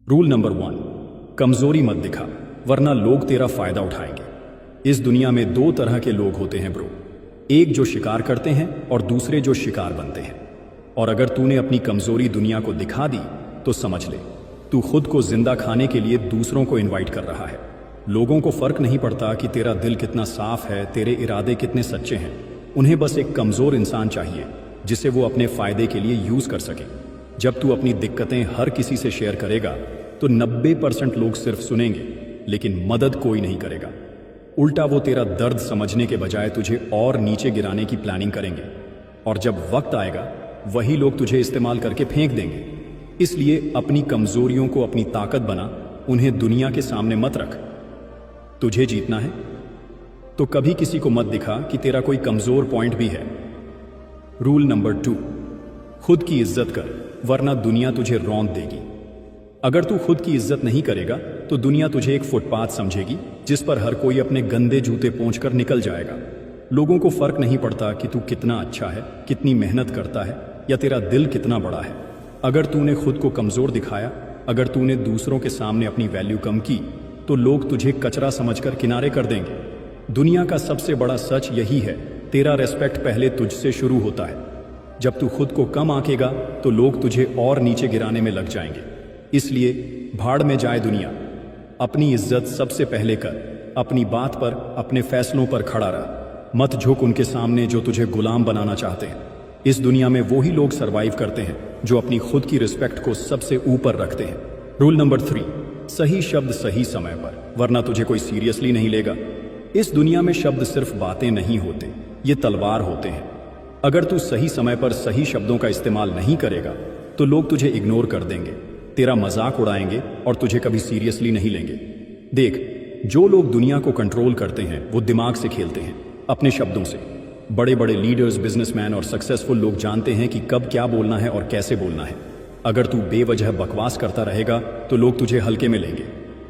Rule number 1, कमजोरी मत दिखा वरना लोग तेरा फायदा उठाएंगे। इस दुनिया में दो तरह के लोग होते हैं ब्रो, एक जो शिकार करते हैं और दूसरे जो शिकार बनते हैं। और अगर तूने अपनी कमजोरी दुनिया को दिखा दी तो समझ ले तू खुद को जिंदा खाने के लिए दूसरों को इनवाइट कर रहा है। लोगों को फर्क नहीं पड़ता कि तेरा दिल कितना साफ है, तेरे इरादे कितने सच्चे हैं। उन्हें बस एक कमजोर इंसान चाहिए जिसे वो अपने फायदे के लिए यूज कर सके। जब तू अपनी दिक्कतें हर किसी से शेयर करेगा तो 90% लोग सिर्फ सुनेंगे लेकिन मदद कोई नहीं करेगा। उल्टा वो तेरा दर्द समझने के बजाय तुझे और नीचे गिराने की प्लानिंग करेंगे। और जब वक्त आएगा वही लोग तुझे इस्तेमाल करके फेंक देंगे। इसलिए अपनी कमजोरियों को अपनी ताकत बना, उन्हें दुनिया के सामने मत रख। तुझे जीतना है तो कभी किसी को मत दिखा कि तेरा कोई कमजोर पॉइंट भी है। रूल नंबर 2, खुद की इज्जत कर वरना दुनिया तुझे रौंद देगी। अगर तू खुद की इज्जत नहीं करेगा तो दुनिया तुझे एक फुटपाथ समझेगी जिस पर हर कोई अपने गंदे जूते पोंछकर निकल जाएगा। लोगों को फर्क नहीं पड़ता कि तू कितना अच्छा है, कितनी मेहनत करता है या तेरा दिल कितना बड़ा है। अगर तूने खुद को कमजोर दिखाया, अगर तूने दूसरों के सामने अपनी वैल्यू कम की तो लोग तुझे कचरा समझकर किनारे कर देंगे। दुनिया का सबसे बड़ा सच यही है, तेरा रेस्पेक्ट पहले तुझसे शुरू होता है। जब तू खुद को कम आंकेगा तो लोग तुझे और नीचे गिराने में लग जाएंगे। इसलिए भाड़ में जाए दुनिया, अपनी इज्जत सबसे पहले कर। अपनी बात पर, अपने फैसलों पर खड़ा रह। मत झुक उनके सामने जो तुझे गुलाम बनाना चाहते हैं। इस दुनिया में वही लोग सरवाइव करते हैं जो अपनी खुद की रिस्पेक्ट को सबसे ऊपर रखते हैं। रूल नंबर 3, सही शब्द सही समय पर वरना तुझे कोई सीरियसली नहीं लेगा। इस दुनिया में शब्द सिर्फ बातें नहीं होते, ये तलवार होते हैं। अगर तू सही समय पर सही शब्दों का इस्तेमाल नहीं करेगा तो लोग तुझे इग्नोर कर देंगे, तेरा मजाक उड़ाएंगे और तुझे कभी सीरियसली नहीं लेंगे। देख, जो लोग दुनिया को कंट्रोल करते हैं वो दिमाग से खेलते हैं, अपने शब्दों से। बड़े बड़े लीडर्स, बिजनेसमैन और सक्सेसफुल लोग जानते हैं कि कब क्या बोलना है और कैसे बोलना है। अगर तू बेवजह बकवास करता रहेगा तो लोग तुझे हल्के में लेंगे,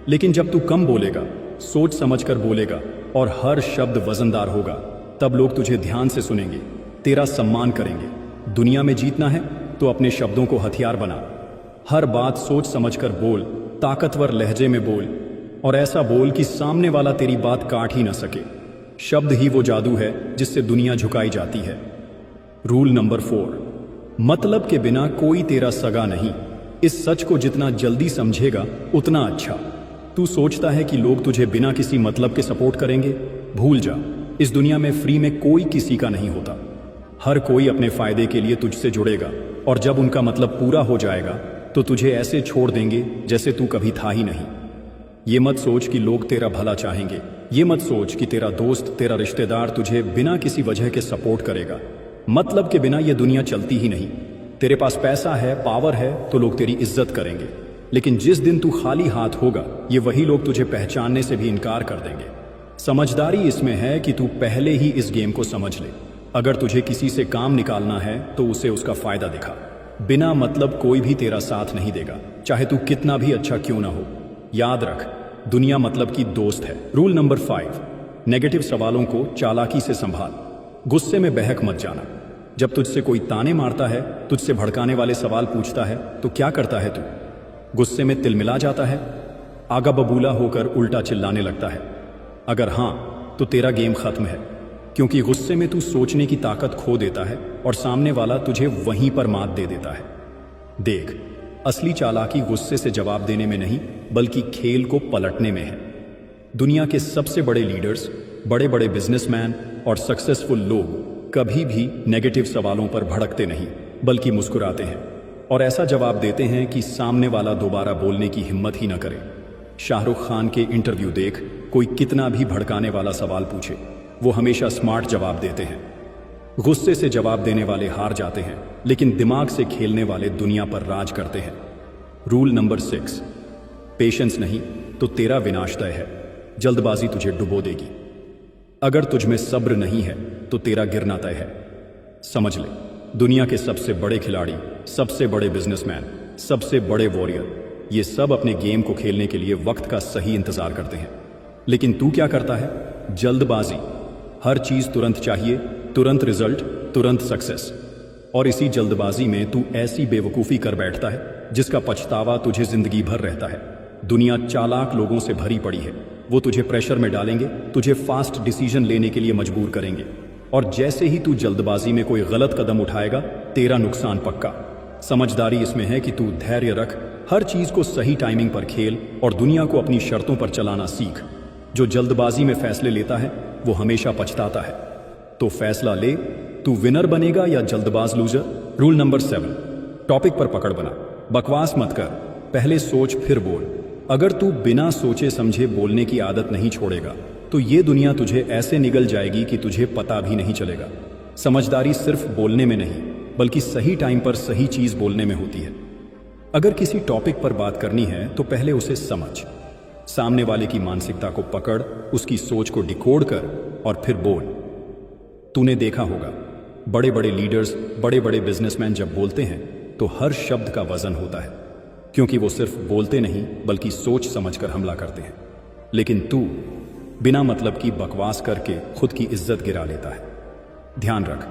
लेकिन जब तू कम बोलेगा, सोच समझकर बोलेगा और हर शब्द वजनदार होगा, तब लोग तुझे ध्यान से सुनेंगे, तेरा सम्मान करेंगे। दुनिया में जीतना है तो अपने शब्दों को हथियार बना। हर बात सोच समझकर बोल, ताकतवर लहजे में बोल और ऐसा बोल कि सामने वाला तेरी बात काट ही ना सके। शब्द ही वो जादू है जिससे दुनिया झुकाई जाती है। रूल नंबर 4, मतलब के बिना कोई तेरा सगा नहीं। इस सच को जितना जल्दी समझेगा उतना अच्छा। तू सोचता है कि लोग तुझे बिना किसी मतलब के सपोर्ट करेंगे? भूल जा, इस दुनिया में फ्री में कोई किसी का नहीं होता। हर कोई अपने फायदे के लिए तुझसे जुड़ेगा और जब उनका मतलब पूरा हो जाएगा तो तुझे ऐसे छोड़ देंगे जैसे तू कभी था ही नहीं। ये मत सोच कि लोग तेरा भला चाहेंगे, ये मत सोच कि तेरा दोस्त, तेरा रिश्तेदार तुझे बिना किसी वजह के सपोर्ट करेगा। मतलब के बिना ये दुनिया चलती ही नहीं। तेरे पास पैसा है, पावर है तो लोग तेरी इज्जत करेंगे, लेकिन जिस दिन तू खाली हाथ होगा ये वही लोग तुझे पहचानने से भी इनकार कर देंगे। समझदारी इसमें है कि तू पहले ही इस गेम को समझ ले। अगर तुझे किसी से काम निकालना है तो उसे उसका फायदा दिखा। बिना मतलब कोई भी तेरा साथ नहीं देगा, चाहे तू कितना भी अच्छा क्यों ना हो। याद रख, दुनिया मतलब की दोस्त है। रूल नंबर 5, नेगेटिव सवालों को चालाकी से संभाल। गुस्से में बहक मत जाना। जब तुझसे कोई ताने मारता है, तुझसे भड़काने वाले सवाल पूछता है तो क्या करता है तू? गुस्से में तिलमिला जाता है, आगा बबूला होकर उल्टा चिल्लाने लगता है? अगर हां तो तेरा गेम खत्म है, क्योंकि गुस्से में तू सोचने की ताकत खो देता है और सामने वाला तुझे वहीं पर मात दे देता है। देख, असली चालाकी गुस्से से जवाब देने में नहीं बल्कि खेल को पलटने में है। दुनिया के सबसे बड़े लीडर्स, बड़े बड़े बिजनेसमैन और सक्सेसफुल लोग कभी भी नेगेटिव सवालों पर भड़कते नहीं बल्कि मुस्कुराते हैं और ऐसा जवाब देते हैं कि सामने वाला दोबारा बोलने की हिम्मत ही न करे। शाहरुख खान के इंटरव्यू देख, कोई कितना भी भड़काने वाला सवाल पूछे वो हमेशा स्मार्ट जवाब देते हैं। गुस्से से जवाब देने वाले हार जाते हैं, लेकिन दिमाग से खेलने वाले दुनिया पर राज करते हैं। रूल नंबर 6, पेशेंस नहीं तो तेरा विनाश तय है। जल्दबाजी तुझे डुबो देगी। अगर तुझमें सब्र नहीं है तो तेरा गिरना तय है। समझ ले, दुनिया के सबसे बड़े खिलाड़ी, सबसे बड़े बिजनेसमैन, सबसे बड़े वॉरियर, ये सब अपने गेम को खेलने के लिए वक्त का सही इंतजार करते हैं। लेकिन तू क्या करता है? जल्दबाजी। हर चीज तुरंत चाहिए, तुरंत रिजल्ट, तुरंत सक्सेस। और इसी जल्दबाजी में तू ऐसी बेवकूफ़ी कर बैठता है जिसका पछतावा तुझे जिंदगी भर रहता है। दुनिया चालाक लोगों से भरी पड़ी है। वो तुझे प्रेशर में डालेंगे, तुझे फास्ट डिसीजन लेने के लिए मजबूर करेंगे, और जैसे ही तू जल्दबाजी में कोई गलत कदम उठाएगा, तेरा नुकसान पक्का। समझदारी इसमें है कि तू धैर्य रख, हर चीज को सही टाइमिंग पर खेल और दुनिया को अपनी शर्तों पर चलाना सीख। जो जल्दबाजी में फैसले लेता है वो हमेशा पछताता है। तो फैसला ले, तू विनर बनेगा या जल्दबाज लूजर। रूल नंबर 7, टॉपिक पर पकड़ बना। बकवास मत कर, पहले सोच फिर बोल। अगर तू बिना सोचे समझे बोलने की आदत नहीं छोड़ेगा तो ये दुनिया तुझे ऐसे निगल जाएगी कि तुझे पता भी नहीं चलेगा। समझदारी सिर्फ बोलने में नहीं बल्कि सही टाइम पर सही चीज बोलने में होती है। अगर किसी टॉपिक पर बात करनी है तो पहले उसे समझ, सामने वाले की मानसिकता को पकड़, उसकी सोच को डिकोड कर और फिर बोल। तूने देखा होगा बड़े बड़े लीडर्स, बड़े बड़े बिजनेसमैन जब बोलते हैं तो हर शब्द का वजन होता है, क्योंकि वो सिर्फ बोलते नहीं बल्कि सोच समझकर हमला करते हैं। लेकिन तू बिना मतलब की बकवास करके खुद की इज्जत गिरा लेता है। ध्यान रख,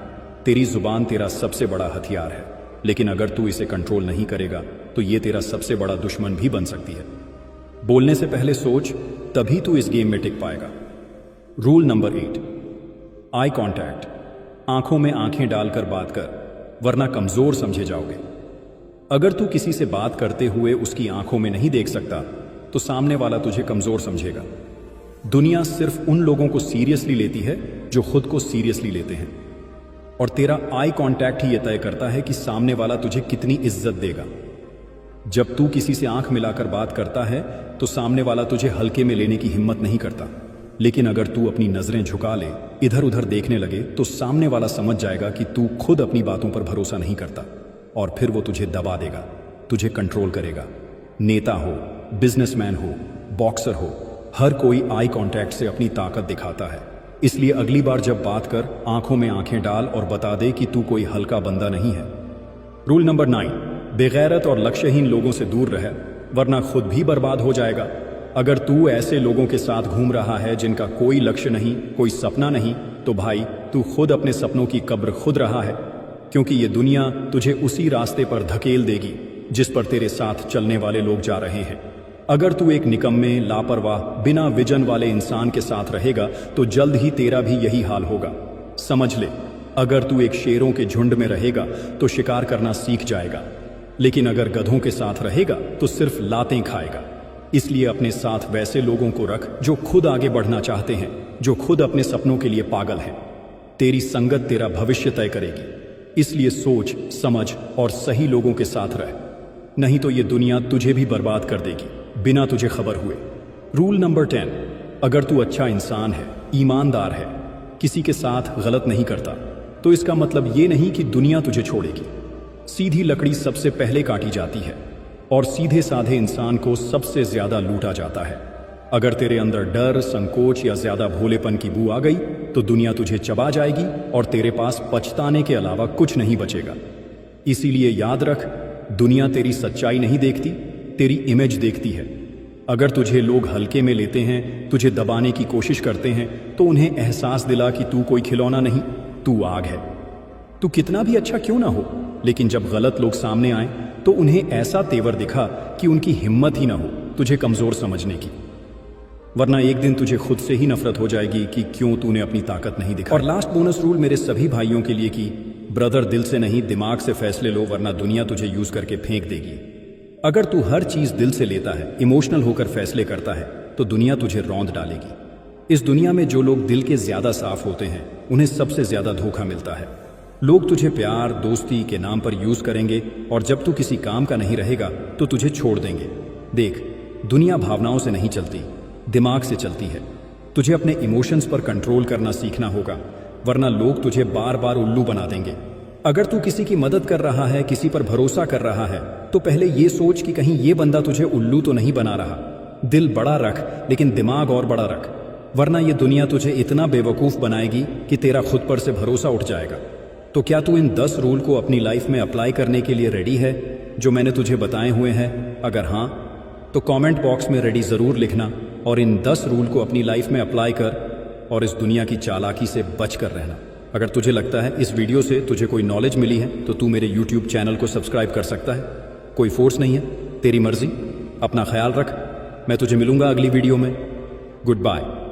तेरी जुबान तेरा सबसे बड़ा हथियार है, लेकिन अगर तू इसे कंट्रोल नहीं करेगा तो ये तेरा सबसे बड़ा दुश्मन भी बन सकती है। बोलने से पहले सोच, तभी तू इस गेम में टिक पाएगा। Rule number 8, eye contact. आंखों में आंखें डालकर बात कर, वरना कमजोर समझे जाओगे। अगर तू किसी से बात करते हुए उसकी आंखों में नहीं देख सकता तो सामने वाला तुझे कमजोर समझेगा। दुनिया सिर्फ उन लोगों को सीरियसली लेती है जो खुद को सीरियसली लेते हैं, और तेरा आई कांटेक्ट ही यह तय करता है कि सामने वाला तुझे कितनी इज्जत देगा। जब तू किसी से आंख मिलाकर बात करता है तो सामने वाला तुझे हल्के में लेने की हिम्मत नहीं करता, लेकिन अगर तू अपनी नजरें झुका ले, इधर उधर देखने लगे, तो सामने वाला समझ जाएगा कि तू खुद अपनी बातों पर भरोसा नहीं करता, और फिर वो तुझे दबा देगा, तुझे कंट्रोल करेगा। नेता हो, बिजनेसमैन हो, बॉक्सर हो, हर कोई आई कांटेक्ट से अपनी ताकत दिखाता है। इसलिए अगली बार जब बात कर, आंखों में आंखें डाल और बता दे कि तू कोई हल्का बंदा नहीं है। रूल नंबर 9, बेगैरत और लक्ष्यहीन लोगों से दूर रह, वरना खुद भी बर्बाद हो जाएगा। अगर तू ऐसे लोगों के साथ घूम रहा है जिनका कोई लक्ष्य नहीं, कोई सपना नहीं, तो भाई तू खुद अपने सपनों की कब्र खुद रहा है, क्योंकि ये दुनिया तुझे उसी रास्ते पर धकेल देगी जिस पर तेरे साथ चलने वाले लोग जा रहे हैं। अगर तू एक निकम्मे, लापरवाह, बिना विजन वाले इंसान के साथ रहेगा तो जल्द ही तेरा भी यही हाल होगा। समझ ले, अगर तू एक शेरों के झुंड में रहेगा तो शिकार करना सीख जाएगा, लेकिन अगर गधों के साथ रहेगा तो सिर्फ लातें खाएगा। इसलिए अपने साथ वैसे लोगों को रख जो खुद आगे बढ़ना चाहते हैं, जो खुद अपने सपनों के लिए पागल हैं। तेरी संगत तेरा भविष्य तय करेगी। इसलिए सोच, समझ और सही लोगों के साथ रह, नहीं तो ये दुनिया तुझे भी बर्बाद कर देगी बिना तुझे खबर हुए। रूल नंबर 10, अगर तू अच्छा इंसान है, ईमानदार है, किसी के साथ गलत नहीं करता, तो इसका मतलब ये नहीं कि दुनिया तुझे छोड़ेगी। सीधी लकड़ी सबसे पहले काटी जाती है और सीधे साधे इंसान को सबसे ज्यादा लूटा जाता है। अगर तेरे अंदर डर, संकोच या ज्यादा भोलेपन की बू आ गई तो दुनिया तुझे चबा जाएगी और तेरे पास पछताने के अलावा कुछ नहीं बचेगा। इसीलिए याद रख, दुनिया तेरी सच्चाई नहीं देखती, तेरी इमेज देखती है। अगर तुझे लोग हल्के में लेते हैं, तुझे दबाने की कोशिश करते हैं, तो उन्हें एहसास दिला कि तू कोई खिलौना नहीं, तू आग है। तू कितना भी अच्छा क्यों ना हो, लेकिन जब गलत लोग सामने आए तो उन्हें ऐसा तेवर दिखा कि उनकी हिम्मत ही ना हो तुझे कमजोर समझने की, वरना एक दिन तुझे खुद से ही नफरत हो जाएगी कि क्यों तूने अपनी ताकत नहीं दिखाई। और लास्ट बोनस रूल मेरे सभी भाइयों के लिए कि ब्रदर, दिल से नहीं दिमाग से फैसले लो, वरना दुनिया तुझे यूज करके फेंक देगी। अगर तू हर चीज दिल से लेता है, इमोशनल होकर फैसले करता है, तो दुनिया तुझे रौंद डालेगी। इस दुनिया में जो लोग दिल के ज्यादा साफ होते हैं उन्हें सबसे ज्यादा धोखा मिलता है। लोग तुझे प्यार, दोस्ती के नाम पर यूज करेंगे और जब तू किसी काम का नहीं रहेगा तो तुझे छोड़ देंगे। देख, दुनिया भावनाओं से नहीं चलती, दिमाग से चलती है। तुझे अपने इमोशंस पर कंट्रोल करना सीखना होगा, वरना लोग तुझे बार बार उल्लू बना देंगे। अगर तू किसी की मदद कर रहा है, किसी पर भरोसा कर रहा है, तो पहले ये सोच कि कहीं ये बंदा तुझे उल्लू तो नहीं बना रहा। दिल बड़ा रख, लेकिन दिमाग और बड़ा रख, वरना ये दुनिया तुझे इतना बेवकूफ बनाएगी कि तेरा खुद पर से भरोसा उठ जाएगा। तो क्या तू इन 10 रूल को अपनी लाइफ में अप्लाई करने के लिए रेडी है जो मैंने तुझे बताए हुए हैं? अगर हाँ, तो कमेंट बॉक्स में रेडी जरूर लिखना और इन 10 रूल को अपनी लाइफ में अप्लाई कर और इस दुनिया की चालाकी से बच कर रहना। अगर तुझे लगता है इस वीडियो से तुझे कोई नॉलेज मिली है तो तू मेरे यूट्यूब चैनल को सब्सक्राइब कर सकता है। कोई फोर्स नहीं है, तेरी मर्जी। अपना ख्याल रख। मैं तुझे मिलूंगा अगली वीडियो में। Good bye.